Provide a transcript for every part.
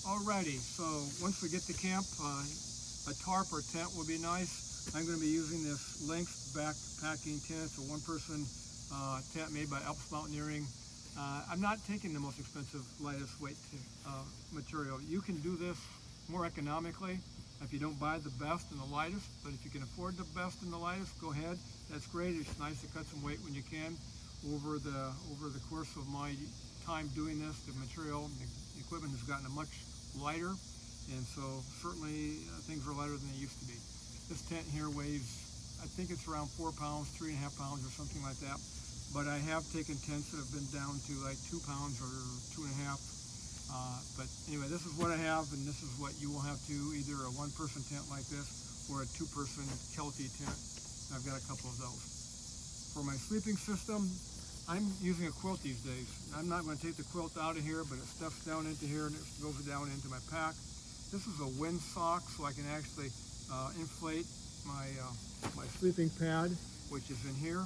Alrighty, so once we get to camp, a tarp or tent would be nice. I'm going to be using this Lynx backpacking tent. It's a one-person tent made by Alps Mountaineering. I'm not taking the most expensive, lightest weight material. You can do this more economically if you don't buy the best and the lightest, but if you can afford the best and the lightest, go ahead. That's great. It's nice to cut some weight when you can. Over the course of my time doing this, the material, the equipment has gotten much lighter, and so certainly things are lighter than they used to be. This tent here weighs, I think it's around 4 pounds, 3.5 pounds or something like that, but I have taken tents that have been down to like 2 pounds or 2.5. But anyway, this is what I have, and this is what you will have too, either a one-person tent like this or a two-person Kelty tent. I've got a couple of those. For my sleeping system, I'm using a quilt these days. I'm not going to take the quilt out of here, but it stuffs down into here and it goes down into my pack. This is a windsock, so I can actually inflate my sleeping pad, which is in here.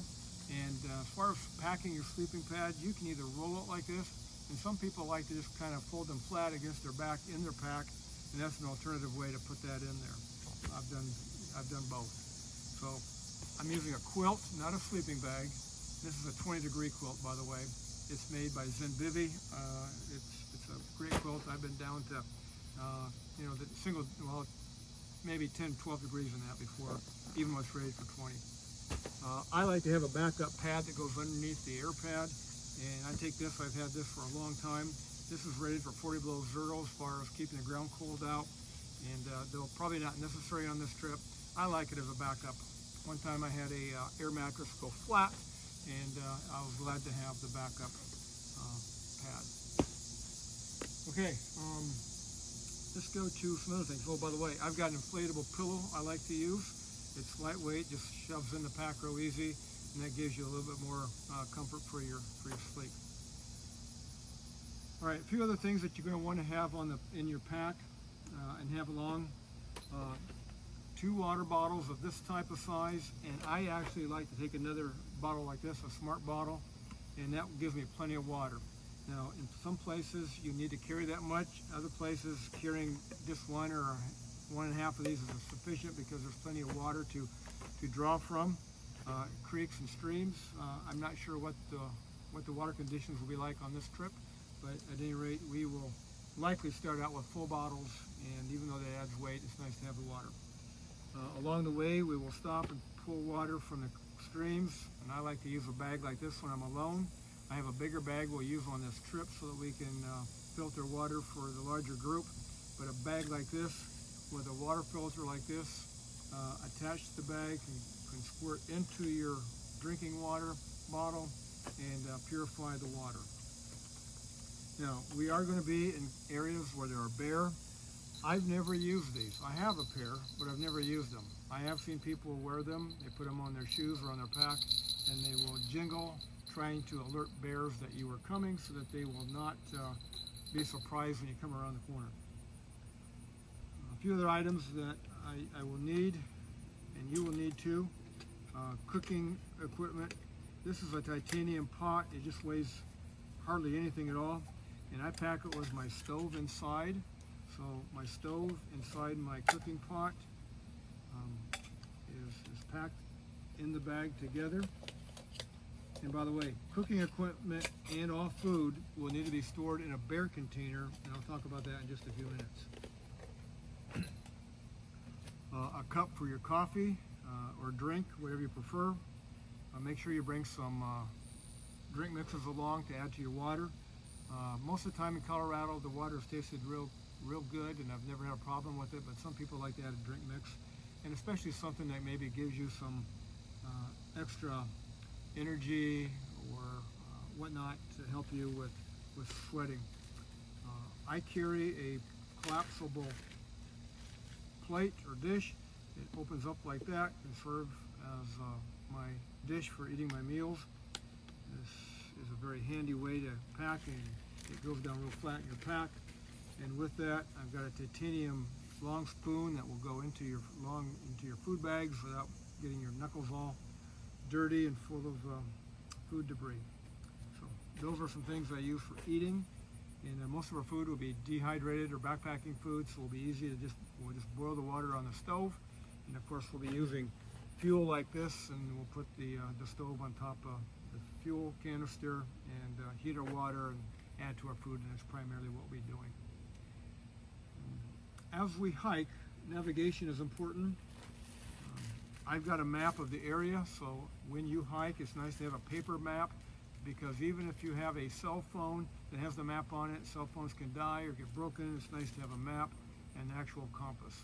And as far as packing your sleeping pad, you can either roll it like this, and some people like to just kind of fold them flat against their back in their pack, and that's an alternative way to put that in there. I've done both. So I'm using a quilt, not a sleeping bag. This is a 20-degree quilt, by the way. It's made by Zenvivi. It's a great quilt. I've been down to, the single, well, maybe 10, 12 degrees in that before, even when it's rated for 20. I like to have a backup pad that goes underneath the air pad, and I take this. I've had this for a long time. This is rated for 40 below zero as far as keeping the ground cold out, and though probably not necessary on this trip, I like it as a backup. One time I had a air mattress go flat, and I was glad to have the backup pad. Okay, let's go to some other things. Oh, by the way, I've got an inflatable pillow I like to use. It's lightweight, just shoves in the pack real easy, and that gives you a little bit more comfort for your sleep. All right, a few other things that you're going to want to have in your pack and have along. 2 water bottles of this type of size, and I actually like to take another bottle like this, a smart bottle, and that gives me plenty of water. Now, in some places you need to carry that much. Other places, carrying just 1 or 1.5 of these is sufficient because there's plenty of water to draw from. Creeks and streams. I'm not sure what the water conditions will be like on this trip, but at any rate, we will likely start out with full bottles, and even though that adds weight, it's nice to have the water. Along the way, we will stop and pull water from the streams, and I like to use a bag like this when I'm alone. I have a bigger bag we'll use on this trip so that we can filter water for the larger group, but a bag like this with a water filter like this attached to the bag can squirt into your drinking water bottle and purify the water. Now, we are going to be in areas where there are bear. I've never used these. I have a pair, but I've never used them. I have seen people wear them. They put them on their shoes or on their pack, and they will jingle, trying to alert bears that you are coming so that they will not be surprised when you come around the corner. A few other items that I will need, and you will need too. Cooking equipment. This is a titanium pot. It just weighs hardly anything at all, and I pack it with my stove inside. So my stove inside my cooking pot is packed in the bag together. And by the way, cooking equipment and all food will need to be stored in a bear container, and I'll talk about that in just a few minutes. A cup for your coffee or drink, whatever you prefer. Make sure you bring some drink mixes along to add to your water. Most of the time in Colorado, the water has tasted real good, and I've never had a problem with it, but some people like to add a drink mix, and especially something that maybe gives you some extra energy or whatnot to help you with sweating. I carry a collapsible plate or dish. It opens up like that and serves as my dish for eating my meals. This is a very handy way to pack, and it goes down real flat in your pack. And with that, I've got a titanium long spoon that will go into your food bags without getting your knuckles all dirty and full of food debris. So those are some things I use for eating. And most of our food will be dehydrated or backpacking food, so it'll be easy to we'll just boil the water on the stove. And of course we'll be using fuel like this, and we'll put the stove on top of the fuel canister and heat our water and add to our food, and that's primarily what we're doing. As we hike, navigation is important. I've got a map of the area, so when you hike, it's nice to have a paper map, because even if you have a cell phone that has the map on it, cell phones can die or get broken. It's nice to have a map and an actual compass.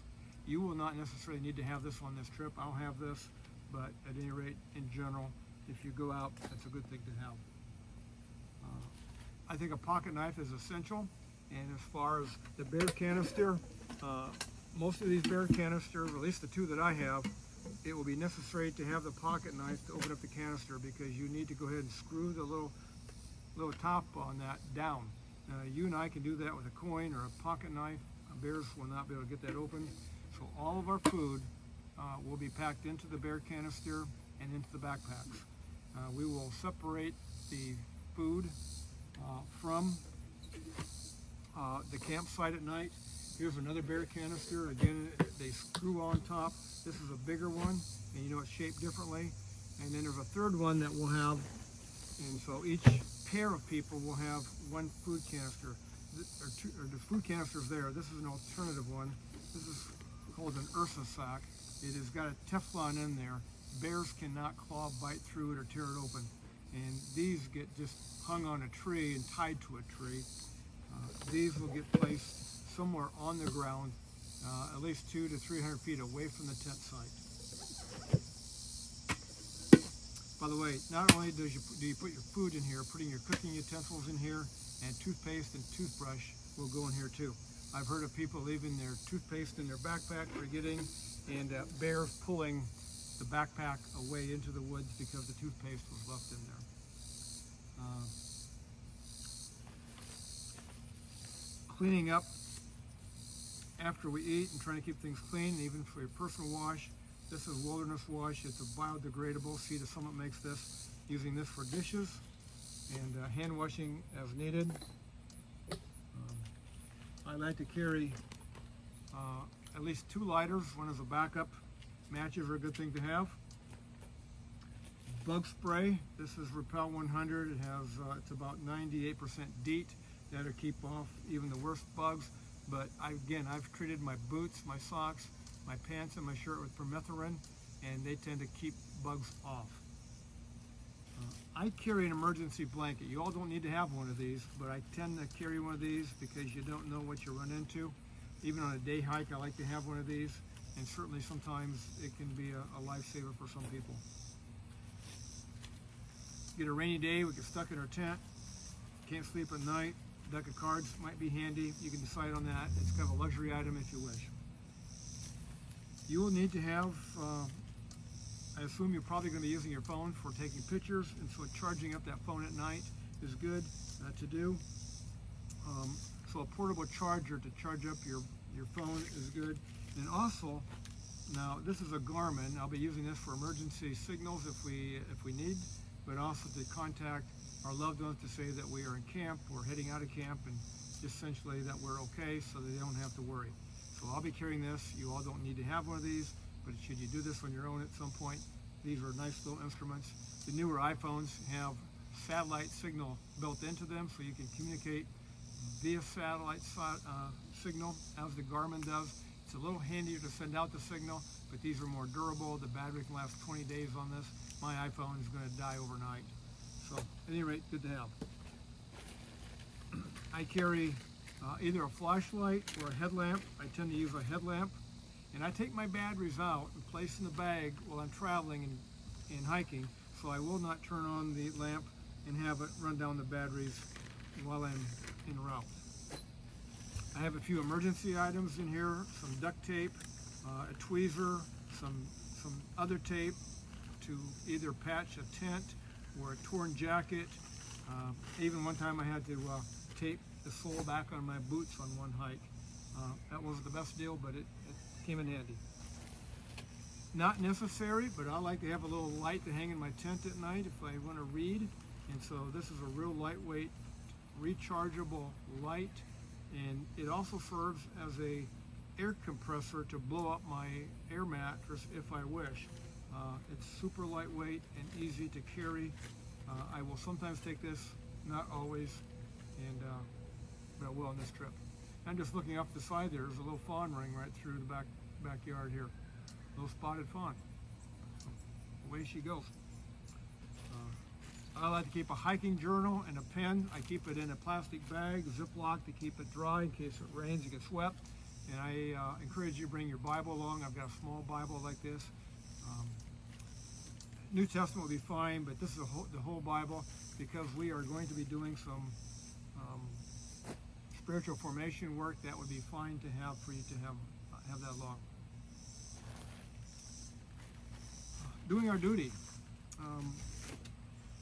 You will not necessarily need to have this on this trip. I'll have this, but at any rate, in general, if you go out, that's a good thing to have. I think a pocket knife is essential. And as far as the bear canister, most of these bear canisters, at least the two that I have, it will be necessary to have the pocket knife to open up the canister, because you need to go ahead and screw the little top on that down. You and I can do that with a coin or a pocket knife. Bears will not be able to get that open. So all of our food will be packed into the bear canister and into the backpacks. We will separate the food from the campsite at night. Here's another bear canister. Again, they screw on top. This is a bigger one, and you know it's shaped differently. And then there's a third one that we'll have, and so each pair of people will have one food canister. The food canister's there. This is an alternative one. This is called an Ursa sack. It has got a Teflon in there. Bears cannot claw, bite through it, or tear it open. And these get just hung on a tree and tied to a tree. These will get placed somewhere on the ground, at least 200 to 300 feet away from the tent site. By the way, not only do you put your food in here, putting your cooking utensils in here, and toothpaste and toothbrush will go in here too. I've heard of people leaving their toothpaste in their backpack, forgetting, and bears pulling the backpack away into the woods because the toothpaste was left in there. Cleaning up after we eat and trying to keep things clean, even for your personal wash. This is Wilderness Wash. It's a biodegradable. Sea to Summit makes this, using this for dishes and hand washing as needed. I like to carry at least 2 lighters. One is a backup. Matches are a good thing to have. Bug spray. This is Repel 100. It has it's about 98% DEET. That'll keep off even the worst bugs. But I've treated my boots, my socks, my pants, and my shirt with permethrin, and they tend to keep bugs off. I carry an emergency blanket. You all don't need to have one of these, but I tend to carry one of these because you don't know what you run into. Even on a day hike, I like to have one of these, and certainly sometimes it can be a lifesaver for some people. Get a rainy day, we get stuck in our tent, can't sleep at night. A deck of cards might be handy. You can decide on that. It's kind of a luxury item if you wish. You will need to have, I assume you're probably going to be using your phone for taking pictures, and so charging up that phone at night is good to do. So a portable charger to charge up your phone is good. And also, now this is a Garmin. I'll be using this for emergency signals if we need, but also to contact our loved ones to say that we are in camp, we're heading out of camp, and essentially that we're okay, so that they don't have to worry. So I'll be carrying this. You all don't need to have one of these, but should you do this on your own at some point, these are nice little instruments. The newer iPhones have satellite signal built into them, so you can communicate via satellite signal as the Garmin does. It's a little handier to send out the signal, but these are more durable. The battery can last 20 days on this. My iPhone is going to die overnight. So at any rate, good to have. I carry either a flashlight or a headlamp. I tend to use a headlamp. And I take my batteries out and place in the bag while I'm traveling and hiking, so I will not turn on the lamp and have it run down the batteries while I'm en route. I have a few emergency items in here, some duct tape, a tweezer, some other tape to either patch a tent or a torn jacket. Even one time I had to tape the sole back on my boots on one hike. That wasn't the best deal, but it came in handy. Not necessary, but I like to have a little light to hang in my tent at night if I want to read. And so this is a real lightweight rechargeable light, and it also serves as a air compressor to blow up my air mattress if I wish. It's super lightweight and easy to carry. I will sometimes take this, not always, and but I will on this trip. I'm just looking up the side there. There's a little fawn ring right through the backyard here. Little spotted fawn. So, away she goes. I like to keep a hiking journal and a pen. I keep it in a plastic bag, Ziploc, to keep it dry in case it rains and gets wet. And I encourage you to bring your Bible along. I've got a small Bible like this. New Testament will be fine, but this is the whole Bible, because we are going to be doing some spiritual formation work. That would be fine to have for you to have that along. Doing our duty.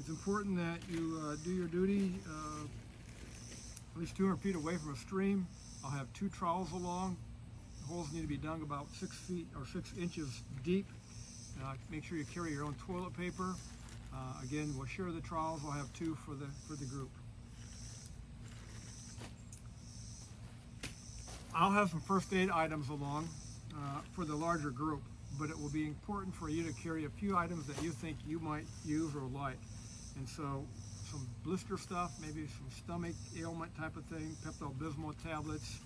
It's important that you do your duty at least 200 feet away from a stream. I'll have 2 trowels along. The holes need to be dug about 6 feet or 6 inches deep. Make sure you carry your own toilet paper. Again, we'll share the trowels. I'll have 2 for the group. I'll have some first aid items along for the larger group, but it will be important for you to carry a few items that you think you might use or like. And so some blister stuff, maybe some stomach ailment type of thing, Pepto-Bismol tablets,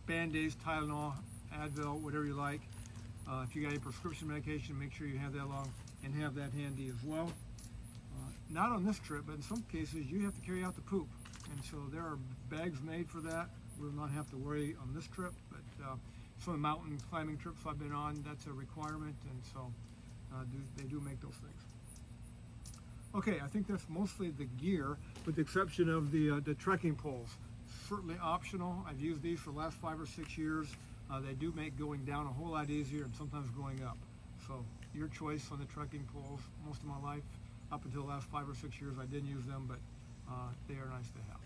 Band-Aids, Tylenol, Advil, whatever you like. If you got any prescription medication, make sure you have that along and have that handy as well. Not on this trip, but in some cases you have to carry out the poop. And so there are bags made for that. We'll not have to worry on this trip, but some of the mountain climbing trips I've been on, that's a requirement, and so they do make those things. Okay, I think that's mostly the gear, with the exception of the trekking poles. Certainly optional. I've used these for the last 5 or 6 years. They do make going down a whole lot easier, and sometimes going up. So your choice on the trekking poles. Most of my life, up until the last 5 or 6 years, I didn't use them, but they are nice to have.